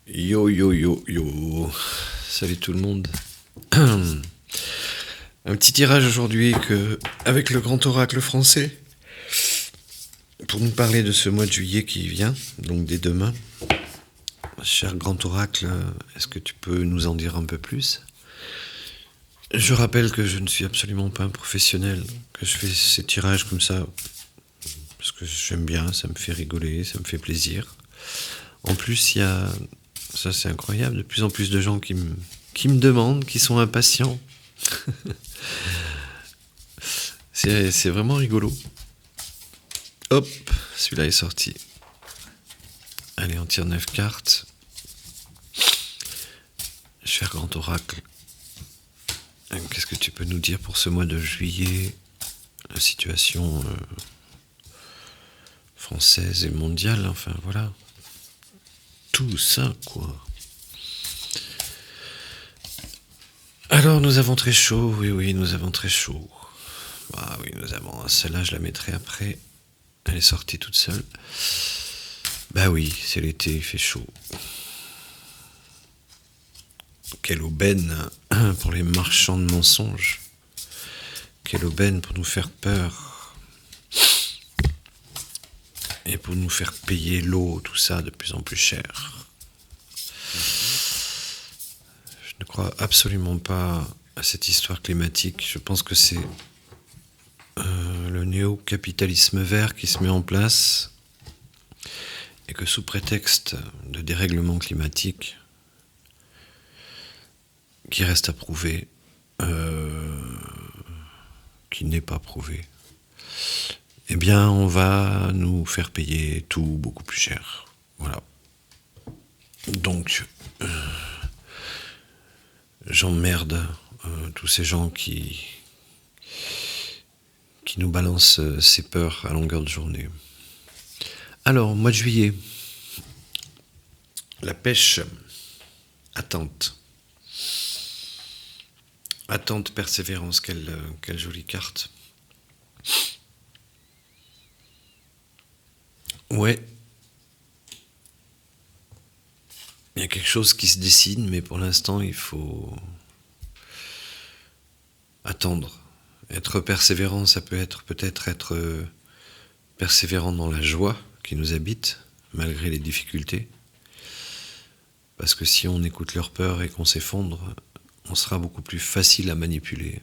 Yo yo yo yo, salut tout le monde. Un petit tirage aujourd'hui avec le grand oracle français pour nous parler de ce mois de juillet qui vient, donc dès demain. Cher grand oracle, est-ce que tu peux nous en dire un peu plus? Je rappelle que je ne suis absolument pas un professionnel, que je fais ces tirages comme ça parce que j'aime bien, ça me fait rigoler, ça me fait plaisir. En plus, il y a, ça c'est incroyable, de plus en plus de gens qui me demandent, qui sont impatients. C'est vraiment rigolo. Hop, celui-là est sorti. Allez, on tire 9 cartes. Cher grand oracle, qu'est-ce que tu peux nous dire pour ce mois de juillet? La situation française et mondiale, enfin voilà. Tout ça, quoi. Alors, nous avons très chaud, oui, nous avons très chaud. Ah oui, nous avons... Celle-là, je la mettrai après. Elle est sortie toute seule. Bah oui, c'est l'été, il fait chaud. Quelle aubaine pour les marchands de mensonges. Quelle aubaine pour nous faire peur. Et pour nous faire payer l'eau, tout ça, de plus en plus cher. Je ne crois absolument pas à cette histoire climatique. Je pense que c'est le néo-capitalisme vert qui se met en place et que sous prétexte de dérèglement climatique, qui reste à prouver, qui n'est pas prouvé, eh bien on va nous faire payer tout beaucoup plus cher. Voilà. Donc, j'emmerde tous ces gens qui nous balancent ces peurs à longueur de journée. Alors, mois de juillet, la pêche, attente. Attente, persévérance, quelle jolie carte. Ouais. Il y a quelque chose qui se dessine, mais pour l'instant, il faut attendre. Être persévérant, ça peut peut-être être persévérant dans la joie qui nous habite, malgré les difficultés. Parce que si on écoute leur peur et qu'on s'effondre, on sera beaucoup plus facile à manipuler.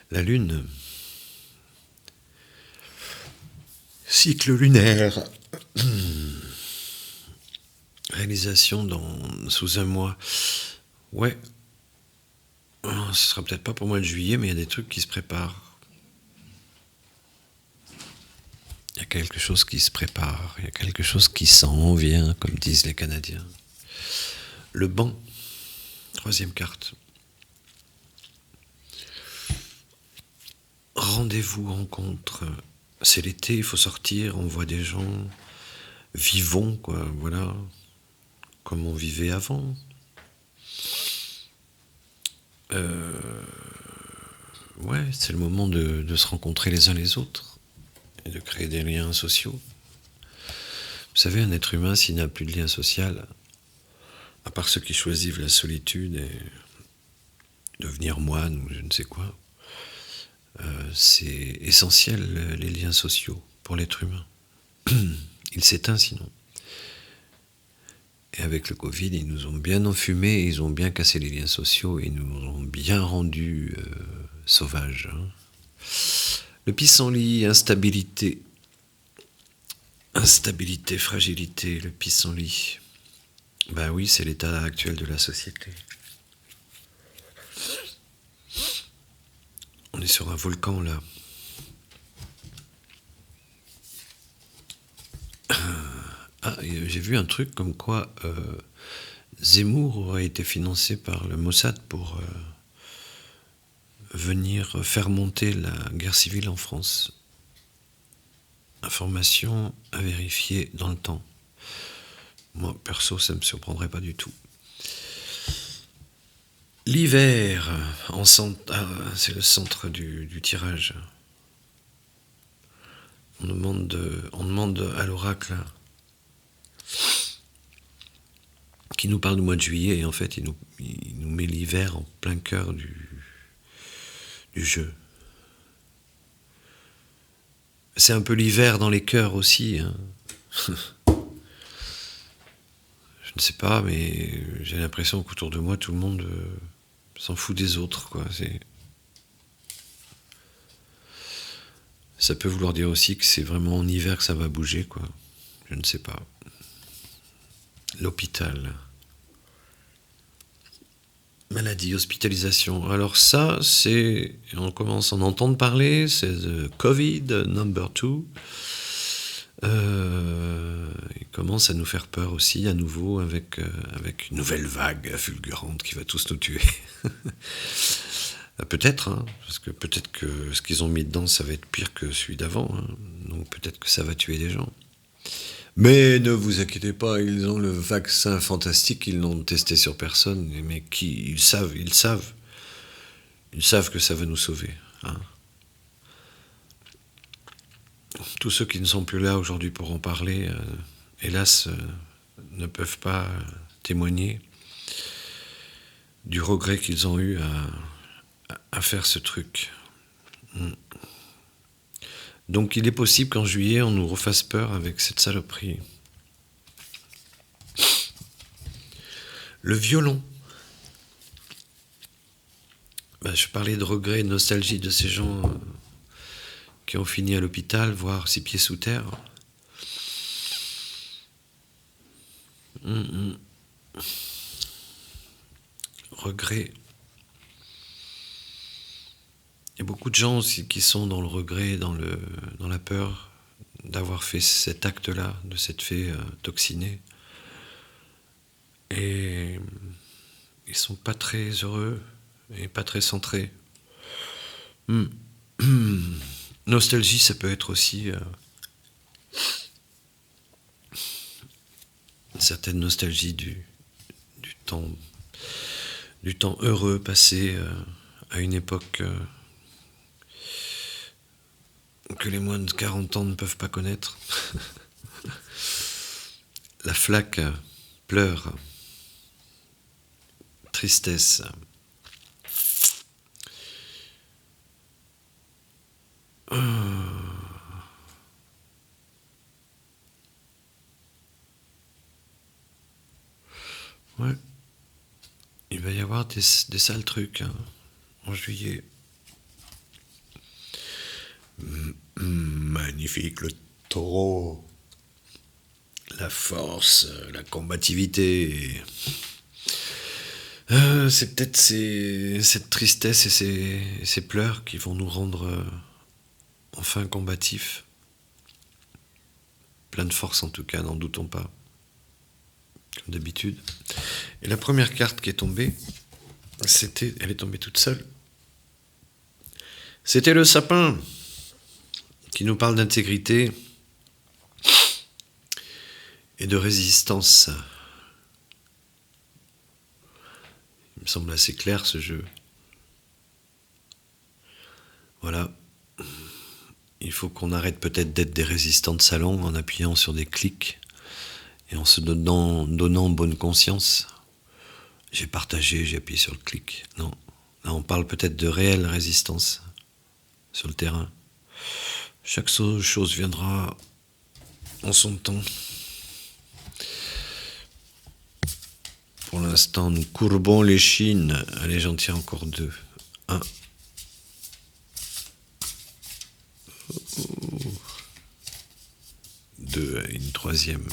La Lune, cycle lunaire, réalisation sous un mois. Ouais, ce sera peut-être pas pour moi le juillet, mais il y a des trucs qui se préparent. Il y a quelque chose qui se prépare, il y a quelque chose qui s'en vient, comme disent les Canadiens. Le banc, troisième carte. Rendez-vous, rencontre. C'est l'été, il faut sortir, on voit des gens. Vivons, quoi, voilà. Comme on vivait avant. Ouais, c'est le moment de se rencontrer les uns les autres et de créer des liens sociaux. Vous savez, un être humain, s'il n'a plus de lien social, à part ceux qui choisissent la solitude et devenir moine ou je ne sais quoi, c'est essentiel, les liens sociaux pour l'être humain. Il s'éteint sinon. Et avec le Covid, ils nous ont bien enfumés, ils ont bien cassé les liens sociaux et ils nous ont bien rendus sauvages. Hein. Le pissenlit, instabilité. Instabilité, fragilité, le pissenlit. Ben oui, c'est l'état actuel de la société. On est sur un volcan là. Ah, j'ai vu un truc comme quoi Zemmour aurait été financé par le Mossad pour venir faire monter la guerre civile en France. Information à vérifier dans le temps. Moi, perso, ça ne me surprendrait pas du tout. L'hiver, c'est le centre du tirage. On demande à l'oracle qui nous parle du mois de juillet, et en fait, il nous met l'hiver en plein cœur du jeu. C'est un peu l'hiver dans les cœurs aussi, hein. Je ne sais pas, mais j'ai l'impression qu'autour de moi, tout le monde s'en fout des autres, quoi. Ça peut vouloir dire aussi que c'est vraiment en hiver que ça va bouger, quoi. Je ne sais pas. L'hôpital. Maladie, hospitalisation. Alors ça, on commence à en entendre parler, c'est le Covid number 2. Il commence à nous faire peur aussi, à nouveau, avec une nouvelle vague fulgurante qui va tous nous tuer. Peut-être, hein, parce que peut-être que ce qu'ils ont mis dedans, ça va être pire que celui d'avant, hein. Donc peut-être que ça va tuer des gens. Mais ne vous inquiétez pas, ils ont le vaccin fantastique, ils l'ont testé sur personne, mais ils savent que ça va nous sauver, hein. Tous ceux qui ne sont plus là aujourd'hui pour en parler, hélas, ne peuvent pas témoigner du regret qu'ils ont eu à faire ce truc. Donc il est possible qu'en juillet, on nous refasse peur avec cette saloperie. Le violon. Je parlais de regret et de nostalgie de ces gens qui ont fini à l'hôpital, voire 6 pieds sous terre. Regret. Il y a beaucoup de gens aussi qui sont dans le regret, dans la peur d'avoir fait cet acte-là, de s'être fait toxiner. Et ils sont pas très heureux et pas très centrés. Nostalgie, ça peut être aussi une certaine nostalgie du temps heureux passé à une époque que les moins de 40 ans ne peuvent pas connaître. La flaque pleure. Tristesse. Ouais. Il va y avoir des sales trucs, hein, en juillet. Magnifique le taureau. La force, la combativité. C'est peut-être cette tristesse et ces pleurs qui vont nous rendre enfin combatifs. Plein de force en tout cas, n'en doutons pas. Comme d'habitude. Et la première carte qui est tombée, elle est tombée toute seule. C'était le sapin qui nous parle d'intégrité et de résistance. Il me semble assez clair ce jeu. Voilà. Il faut qu'on arrête peut-être d'être des résistants de salon en appuyant sur des clics et en se donnant bonne conscience. J'ai partagé, j'ai appuyé sur le clic. Non. Là, on parle peut-être de réelle résistance sur le terrain. Chaque chose viendra en son temps. Pour l'instant, nous courbons les chines. Allez, j'en tire encore 2. 1. 2, une troisième.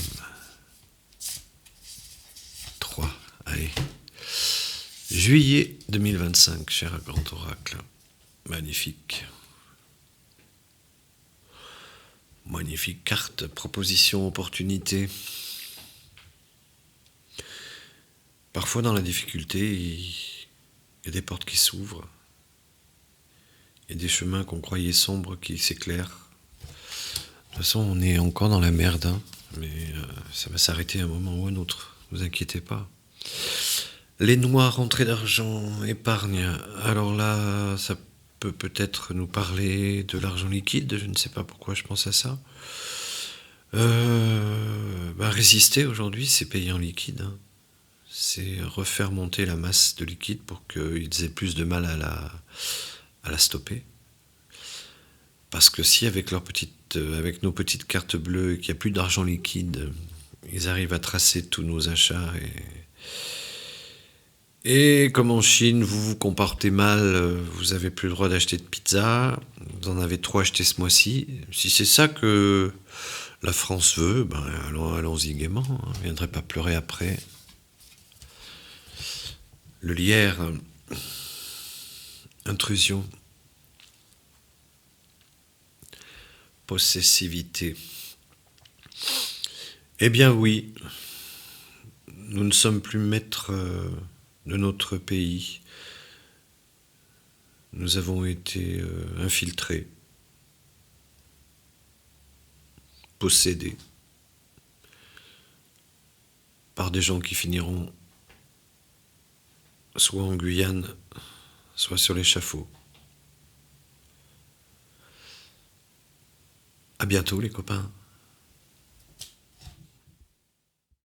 3. Allez. Juillet 2025, cher grand oracle. Magnifique. Magnifique carte, proposition, opportunité. Parfois dans la difficulté, il y a des portes qui s'ouvrent. Il y a des chemins qu'on croyait sombres qui s'éclairent. De toute façon, on est encore dans la merde, hein, mais ça va s'arrêter à un moment ou un autre. Ne vous inquiétez pas. Les noirs, entrées d'argent, épargne. Alors là, ça peut peut-être nous parler de l'argent liquide. Je ne sais pas pourquoi je pense à ça. Résister aujourd'hui, c'est payer en liquide, hein. c'est refaire monter la masse de liquide pour qu'ils aient plus de mal à la stopper. Parce que si avec avec nos petites cartes bleues, qu'il n'y a plus d'argent liquide, ils arrivent à tracer tous nos achats et comme en Chine, vous vous comportez mal, vous avez plus le droit d'acheter de pizza, vous en avez trop acheté ce mois-ci. Si c'est ça que la France veut, ben allons-y gaiement, hein. Ne viendrez pas pleurer après. Le lierre, intrusion, possessivité. Eh bien oui, nous ne sommes plus maîtres de notre pays. Nous avons été infiltrés, possédés par des gens qui finiront soit en Guyane, soit sur l'échafaud. À bientôt les copains.